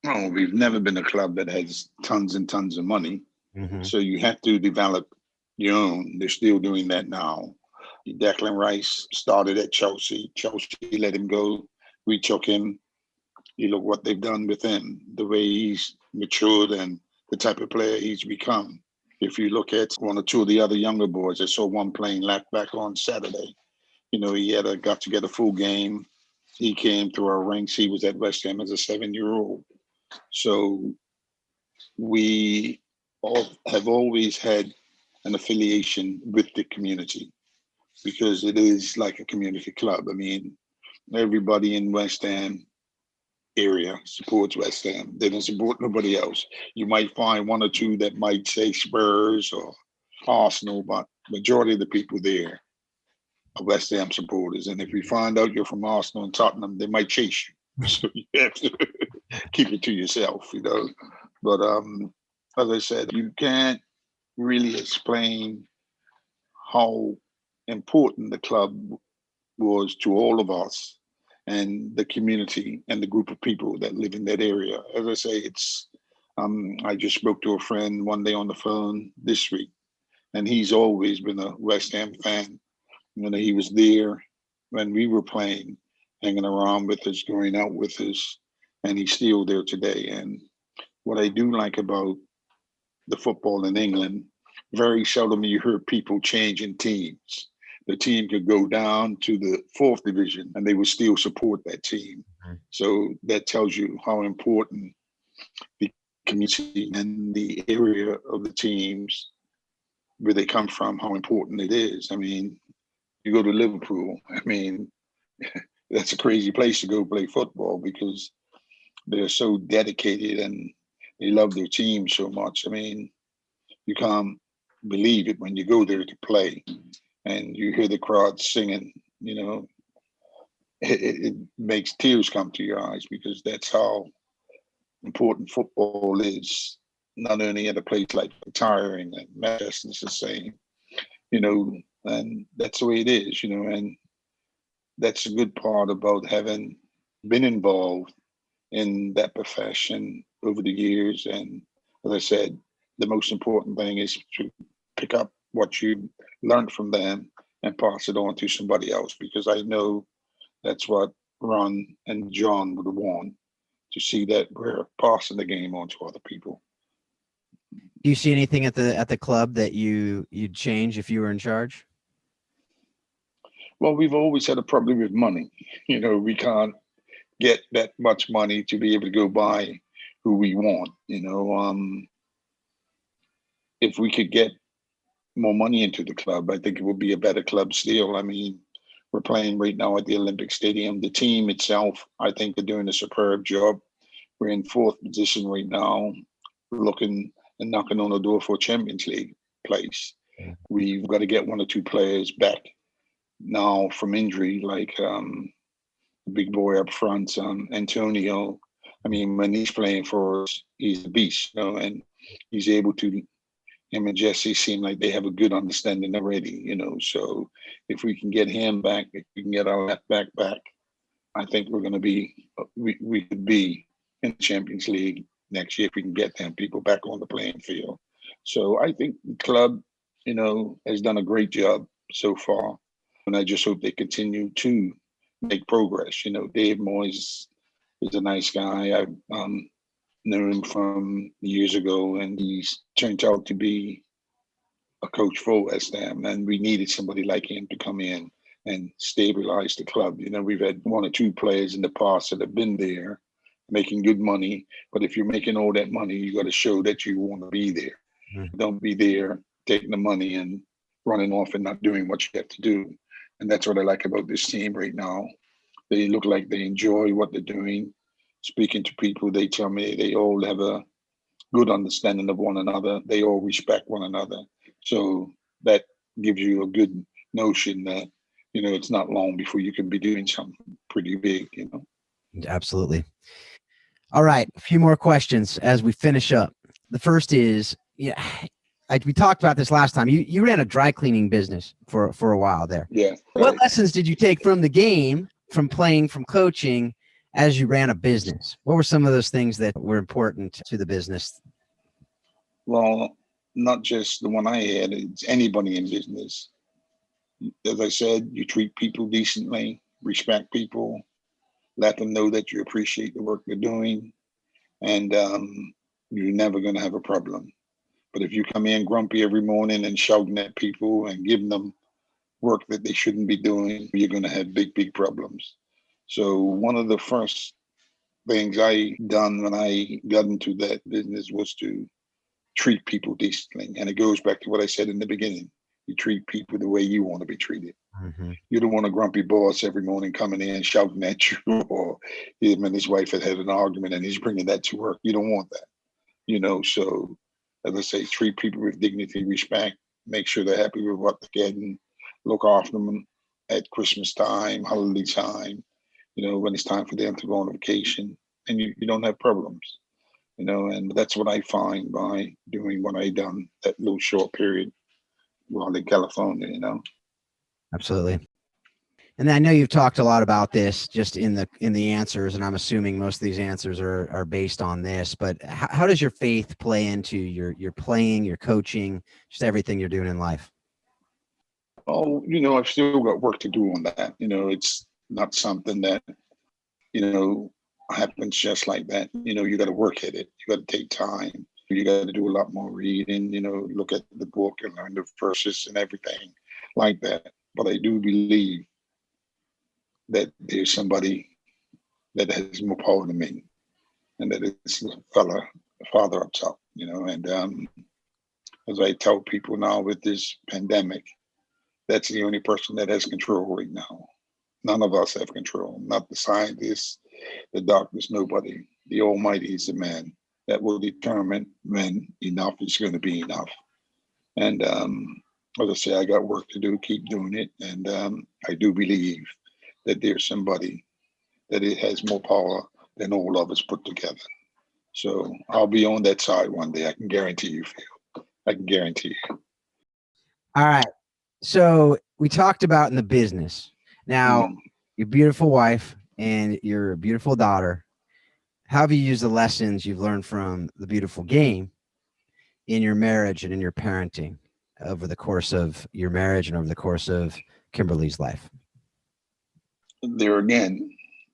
Oh, we've never been a club that has tons and tons of money. Mm-hmm. So you have to develop your own. They're still doing that now. Declan Rice started at Chelsea. Chelsea let him go. We took him. You look what they've done with him, the way he's matured and the type of player he's become. If you look at one or two of the other younger boys, I saw one playing left back on Saturday. He got to get a full game. He came through our ranks. He was at West Ham as a 7-year-old. So we have always had an affiliation with the community, because it is like a community club. I mean, everybody in West Ham area supports West Ham. They don't support nobody else. You might find one or two that might say Spurs or Arsenal, but majority of the people there are West Ham supporters. And if you find out you're from Arsenal and Tottenham, they might chase you. So you have to keep it to yourself, But as I said, you can't really explain how important the club was to all of us and the community and the group of people that live in that area. As I say, it's I just spoke to a friend one day on the phone this week, and he's always been a West Ham fan. He was there when we were playing, hanging around with us, going out with us, and he's still there today. And what I do like about the football in England, very seldom you hear people changing teams. The team could go down to the 4th division and they would still support that team. Mm-hmm. So that tells you how important the community and the area of the teams, where they come from, how important it is. I mean, you go to Liverpool, that's a crazy place to go play football, because they're so dedicated and they love their team so much. You can't believe it when you go there to play and you hear the crowd singing, it makes tears come to your eyes, because that's how important football is. Not only at a place like retiring, and Manchester's the same, and that's the way it is, and that's a good part about having been involved in that profession over the years. And as I said, the most important thing is to pick up what you learned from them and pass it on to somebody else, because I know that's what Ron and John would want, to see that we're passing the game on to other people. Do you see anything at the club that you'd change if you were in charge? Well, we've always had a problem with money. We can't get that much money to be able to go buy who we want. If we could get more money into the club, I think it would be a better club still. I mean, we're playing right now at the Olympic Stadium. The team itself, I think, they're doing a superb job. We're in fourth position right now, looking and knocking on the door for a Champions League place. We've got to get one or two players back now from injury, like the big boy up front, Antonio. I mean, when he's playing for us, he's a beast, and he's able to. Him and Jesse seem like they have a good understanding already, So if we can get him back, if we can get our left back, I think we're going to be, we could be in the Champions League next year if we can get them people back on the playing field. So I think the club, has done a great job so far. And I just hope they continue to make progress. Dave Moyes is a nice guy. I've known him from years ago, and he's turned out to be a coach for West Ham. And we needed somebody like him to come in and stabilize the club. We've had one or two players in the past that have been there making good money. But if you're making all that money, you got to show that you want to be there. Mm-hmm. Don't be there taking the money and running off and not doing what you have to do. And that's what I like about this team right now. They look like they enjoy what they're doing. Speaking to people, they tell me they all have a good understanding of one another. They all respect one another. So that gives you a good notion that, it's not long before you can be doing something pretty big, Absolutely. All right. A few more questions as we finish up. The first is, we talked about this last time. You ran a dry cleaning business for a while there. Yeah. Right. What lessons did you take from the game, from playing, from coaching, as you ran a business? What were some of those things that were important to the business? Well, not just the one I had, it's anybody in business. As I said, you treat people decently, respect people, let them know that you appreciate the work they're doing, and you're never going to have a problem. But if you come in grumpy every morning and shouting at people and giving them work that they shouldn't be doing, you're going to have big, big problems. So one of the first things I done when I got into that business was to treat people decently. And it goes back to what I said in the beginning. You treat people the way you want to be treated. Mm-hmm. You don't want a grumpy boss every morning coming in shouting at you, or him and his wife had an argument and he's bringing that to work. You don't want that, So as I say, treat people with dignity, respect, make sure they're happy with what they're getting, look after them at Christmas time, holiday time, when it's time for them to go on vacation, and you don't have problems, and that's what I find by doing what I done that little short period while in California, Absolutely. And I know you've talked a lot about this just in the answers, and I'm assuming most of these answers are based on this, but how does your faith play into your playing, your coaching, just everything you're doing in life? Oh, I've still got work to do on that. It's not something that, happens just like that. You got to work at it. You got to take time. You got to do a lot more reading, look at the book and learn the verses and everything like that. But I do believe that there's somebody that has more power than me, and that it's the Father up top, and as I tell people now with this pandemic, that's the only person that has control right now. None of us have control, not the scientists, the doctors, nobody. The Almighty is the man that will determine when enough is going to be enough. And as I say, I got work to do, keep doing it. And I do believe that there's somebody that it has more power than all of us put together. So I'll be on that side one day. I can guarantee you, Phil. I can guarantee you. All right. So we talked about in the business. Now, your beautiful wife and your beautiful daughter, how have you used the lessons you've learned from the beautiful game in your marriage and in your parenting over the course of your marriage and over the course of Kimberly's life? There again,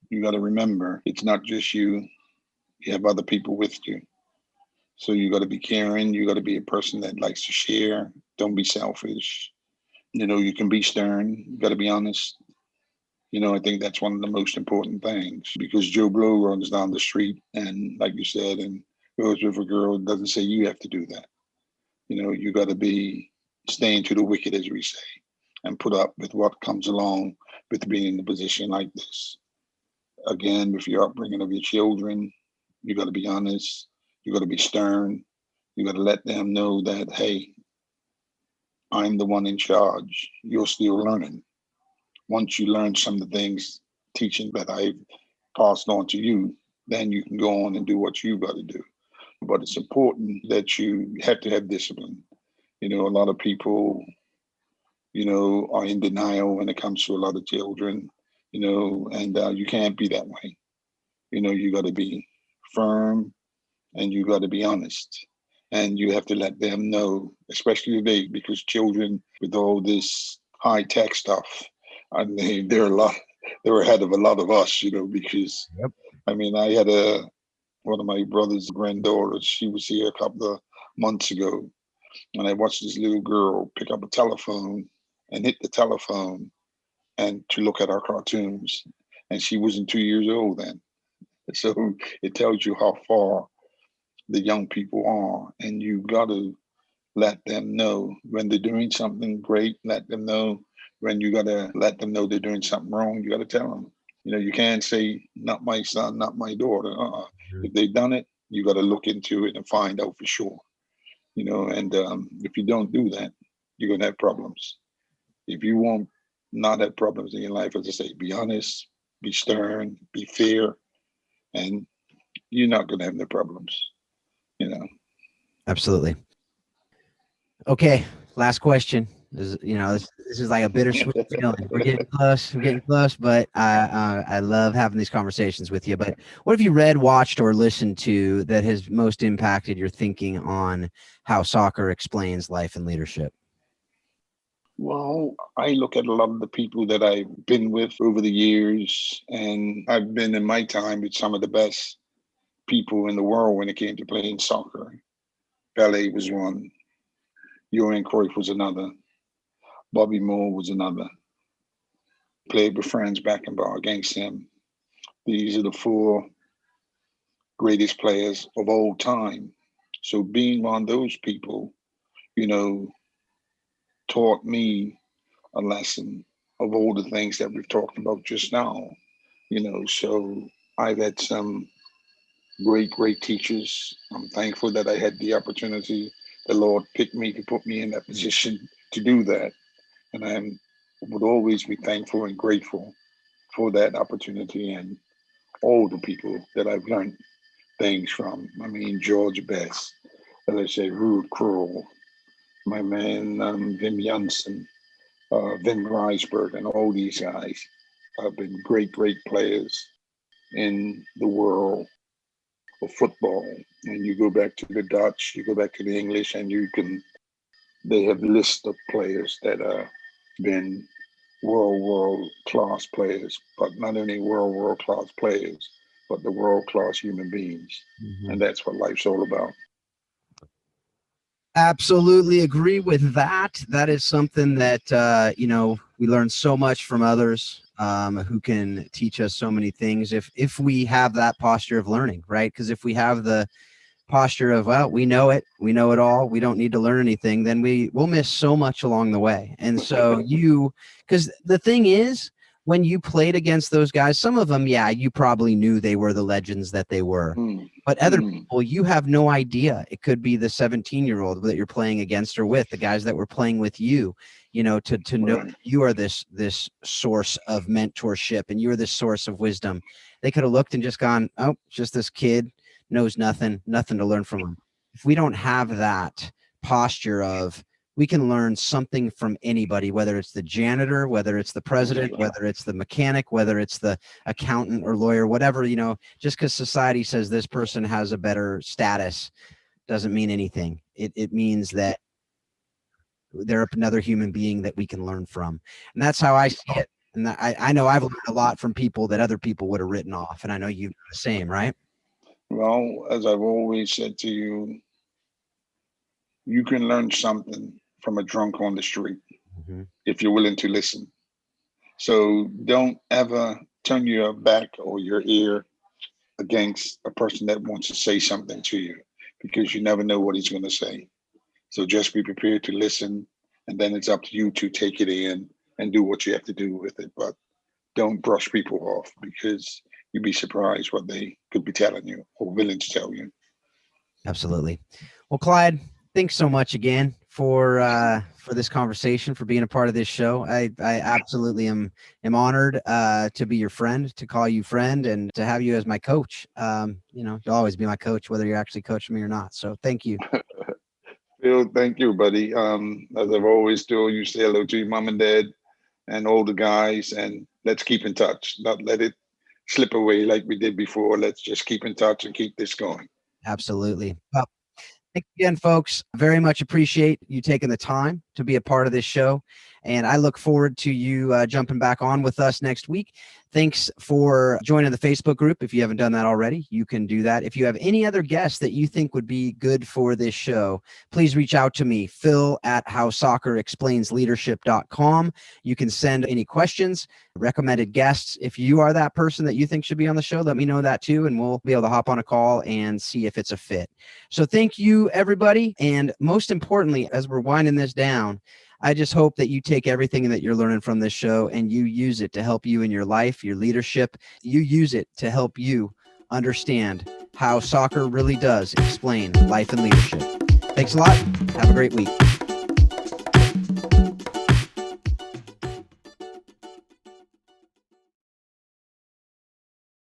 you got to remember, it's not just you. You have other people with you. So you got to be caring. You got to be a person that likes to share. Don't be selfish. You can be stern. You got to be honest. I think that's one of the most important things, because Joe Blow runs down the street and, like you said, and goes with a girl, it doesn't say you have to do that. You got to be staying to the wicket, as we say, and put up with what comes along with being in a position like this. Again, with your upbringing of your children, you got to be honest. You got to be stern. You got to let them know that, hey, I'm the one in charge. You're still learning. Once you learn some of the things, teaching that I've passed on to you, then you can go on and do what you got to do. But it's important that you have to have discipline. A lot of people, are in denial when it comes to a lot of children, and you can't be that way. You got to be firm and you got to be honest. And you have to let them know, especially today, because children with all this high tech stuff, I mean, they're ahead of a lot of us, because Yep. I mean, I had one of my brother's granddaughters. She was here a couple of months ago, and I watched this little girl pick up a telephone and hit the telephone and to look at our cartoons. And she wasn't 2 years old then. So it tells you how far the young people are. And you got to let them know when they're doing something great. Let them know when you got to let them know they're doing something wrong. You got to tell them. You can't say, not my son, not my daughter. If they've done it, you got to look into it and find out for sure. And if you don't do that, you're going to have problems. If you want not have problems in your life, as I say, be honest, be stern, be fair, and you're not going to have no problems. Absolutely. Okay. Last question. This is like a bittersweet feeling. We're getting close, but I love having these conversations with you. But what have you read, watched, or listened to that has most impacted your thinking on how soccer explains life and leadership? Well, I look at a lot of the people that I've been with over the years, and I've been in my time with some of the best people in the world when it came to playing soccer. Pele was one. Johan Cruyff was another. Bobby Moore was another. Played with Franz Beckenbauer against him. These are the four greatest players of all time. So being one of those people, taught me a lesson of all the things that we've talked about just now. So I've had some great teachers. I'm thankful that I had the opportunity. The Lord picked me to put me in that position to do that. And I would always be thankful and grateful for that opportunity and all the people that I've learned things from. I mean, George Best, as I say, Ruud Krul, my man Wim Jansen, Wim Reisberg, and all these guys have been great players in the world of football. And you go back to the Dutch, you go back to the English, and they have lists of players that have been world class players, but not only world class players, but the world class human beings. Mm-hmm. And that's what life's all about. Absolutely agree with that. That is something that, we learn so much from others who can teach us so many things if we have that posture of learning, right? Because if we have the posture of, well, we know it all, we don't need to learn anything, then we'll miss so much along the way. And so because the thing is, when you played against those guys, some of them, yeah, you probably knew they were the legends that they were. But other people, you have no idea. It could be the 17-year-old that you're playing against or with, the guys that were playing with you, you know, to know you are this source of mentorship and you're this source of wisdom. They could have looked and just gone, oh, just this kid knows nothing to learn from him. If we don't have that posture of, we can learn something from anybody, whether it's the janitor, whether it's the president, whether it's the mechanic, whether it's the accountant or lawyer, whatever, you know, just because society says this person has a better status doesn't mean anything. It means that they're another human being that we can learn from. And that's how I see it. And I know I've learned a lot from people that other people would have written off. And I know you the same, right? Well, as I've always said to you, you can learn something from a drunk on the street if you're willing to listen. So don't ever turn your back or your ear against a person that wants to say something to you, because you never know what he's going to say. So just be prepared to listen, and then it's up to you to take it in and do what you have to do with it. But don't brush people off, because you'd be surprised what they could be telling you or willing to tell you. Absolutely. Well, Clyde, thanks so much again for this conversation, for being a part of this show. I absolutely am honored to be your friend, to call you friend, and to have you as my coach. You know, you'll always be my coach, whether you're actually coaching me or not. So thank you. Phil, thank you, buddy. As I've always told you, say hello to your mom and dad and all the guys, and let's keep in touch. Not let it slip away like we did before. Let's just keep in touch and keep this going. Absolutely. Well, thanks again, folks. Very much appreciate you taking the time to be a part of this show. And I look forward to you jumping back on with us next week. Thanks for joining the Facebook group. If you haven't done that already, you can do that. If you have any other guests that you think would be good for this show, please reach out to me, phil@howsoccerexplainsleadership.com. You can send any questions, recommended guests. If you are that person that you think should be on the show, let me know that too, and we'll be able to hop on a call and see if it's a fit. So thank you, everybody. And most importantly, as we're winding this down, I just hope that you take everything that you're learning from this show and you use it to help you in your life, your leadership. You use it to help you understand how soccer really does explain life and leadership. Thanks a lot. Have a great week.